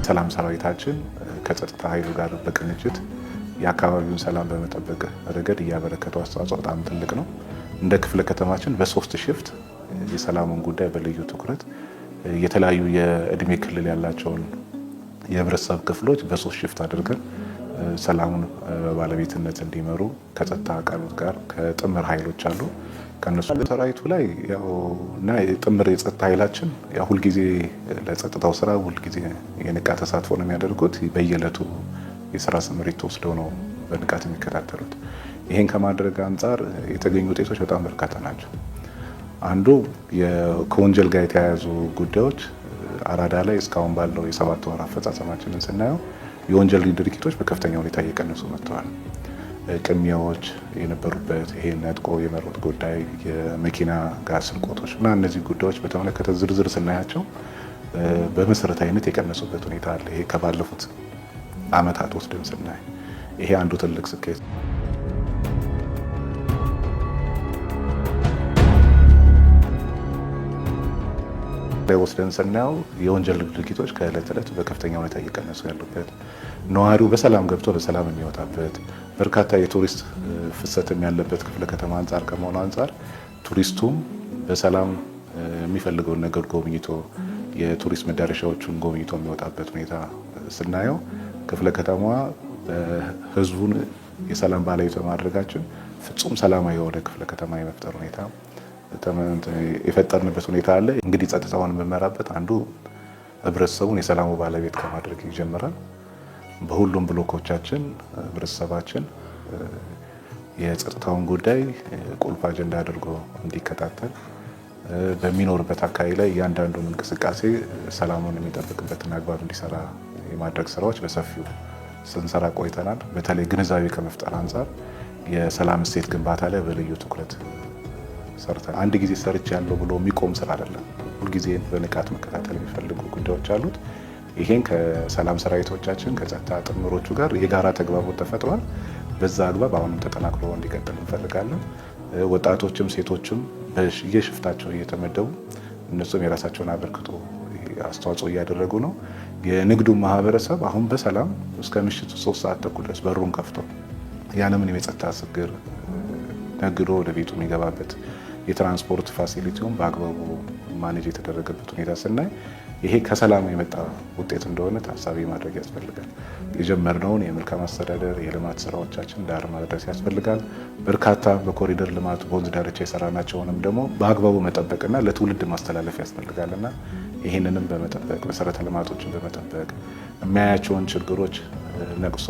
ሰላም ሰራዊታችን ከጸጥታ ኃይሉ ጋር በቅንጅት የአካባቢውን ሰላም በመጠበቅ ረገድ እያበረከተው አስተዋጽኦ በጣም ትልቅ ነው። እንደ ክፍለ ከተማችን በሶስት ሽፍት የሰላሙን ጉዳይ በልዩ ትኩረት የተለያዩ የእድሜ ክልል ያላቸውን የህብረተሰብ ክፍሎች በሶስት ሽፍት አድርገን ሰላሙን ባለቤትነት እንዲመሩ ከጸጥታ አካላት ጋር ከጥምር ኃይሎች አሉ ከነሱ ሰራዊቱ ላይ ያው እና የጥምር የጸጥታ ኃይላችን ያው ሁሉ ጊዜ ለጸጥታው ስራ ሁሉ ጊዜ የንቃ ተሳትፎ ነው የሚያደርጉት። በየዕለቱ የስራ ስምሪት ወስደው ነው በንቃት የሚከታተሉት። ይሄን ከማድረግ አንጻር የተገኙ ውጤቶች በጣም በርካታ ናቸው። አንዱ ከወንጀል ጋር የተያያዙ ጉዳዮች አራዳ ላይ እስካሁን ባለው የሰባት ወር አፈጻጸማችንን ስናየው የወንጀል ድርጊቶች በከፍተኛ ሁኔታ እየቀነሱ መጥተዋል። ቅሚያዎች የነበሩበት ይሄ ነጥቆ የመሮጥ ጉዳይ፣ የመኪና ጋር ስርቆቶች እና እነዚህ ጉዳዮች በተመለከተ ዝርዝር ስናያቸው በመሰረታዊነት የቀነሱበት ሁኔታ አለ። ይሄ ከባለፉት አመታት ወስደን ስናይ ይሄ አንዱ ትልቅ ስኬት ላይ ወስደን ስናየው የወንጀል ድርጊቶች ከዕለት ዕለት በከፍተኛ ሁኔታ እየቀነሱ ያሉበት፣ ነዋሪው በሰላም ገብቶ በሰላም የሚወጣበት፣ በርካታ የቱሪስት ፍሰትም ያለበት ክፍለ ከተማ አንጻር ከመሆኑ አንጻር ቱሪስቱም በሰላም የሚፈልገውን ነገር ጎብኝቶ የቱሪስት መዳረሻዎቹን ጎብኝቶ የሚወጣበት ሁኔታ ስናየው ክፍለ ከተማዋ ህዝቡን የሰላም ባለቤት በማድረጋችን ፍጹም ሰላማዊ የሆነ ክፍለ ከተማ የመፍጠር ሁኔታ የፈጠርንበት ሁኔታ አለ። እንግዲህ ጸጥታውን የምንመራበት አንዱ ህብረተሰቡን የሰላሙ ባለቤት ከማድረግ ይጀምራል። በሁሉም ብሎኮቻችን ህብረተሰባችን የጸጥታውን ጉዳይ ቁልፍ አጀንዳ አድርጎ እንዲከታተል በሚኖርበት አካባቢ ላይ እያንዳንዱን እንቅስቃሴ ሰላሙን የሚጠብቅበትን አግባብ እንዲሰራ የማድረግ ስራዎች በሰፊው ስንሰራ ቆይተናል። በተለይ ግንዛቤ ከመፍጠር አንጻር የሰላም እሴት ግንባታ ላይ በልዩ ትኩረት ሰርተናል። አንድ ጊዜ ሰርች ያለው ብሎ የሚቆም ስራ አይደለም። ሁልጊዜ በንቃት መከታተል የሚፈልጉ ጉዳዮች አሉት። ይሄን ከሰላም ሰራዊቶቻችን ከጸጥታ ጥምሮቹ ጋር የጋራ ተግባቦት ተፈጥሯል። በዛ አግባብ አሁንም ተጠናክሮ እንዲቀጥል እንፈልጋለን። ወጣቶችም ሴቶችም በየሽፍታቸው እየተመደቡ እነሱም የራሳቸውን አበርክቶ አስተዋጽኦ እያደረጉ ነው። የንግዱ ማህበረሰብ አሁን በሰላም እስከ ምሽቱ 3 ሰዓት ተኩል ድረስ በሩን ከፍቶ ያለምንም የጸጥታ ችግር ነግዶ ወደ ቤቱ የሚገባበት የትራንስፖርት ፋሲሊቲውን በአግባቡ ማኔጅ የተደረገበት ሁኔታ ስናይ ይሄ ከሰላም የመጣ ውጤት እንደሆነ ታሳቢ ማድረግ ያስፈልጋል። የጀመርነውን የመልካም አስተዳደር የልማት ስራዎቻችን ዳር ማድረስ ያስፈልጋል። በርካታ በኮሪደር ልማት በወንዝ ዳርቻ የሰራናቸውንም ደግሞ በአግባቡ መጠበቅና ለትውልድ ማስተላለፍ ያስፈልጋልና ይህንንም በመጠበቅ መሰረተ ልማቶችን በመጠበቅ የሚያያቸውን ችግሮች ነቅሶ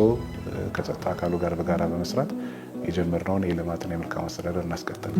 ከጸጥታ አካሉ ጋር በጋራ በመስራት የጀመርነውን የልማትና የመልካም አስተዳደር እናስቀጥል።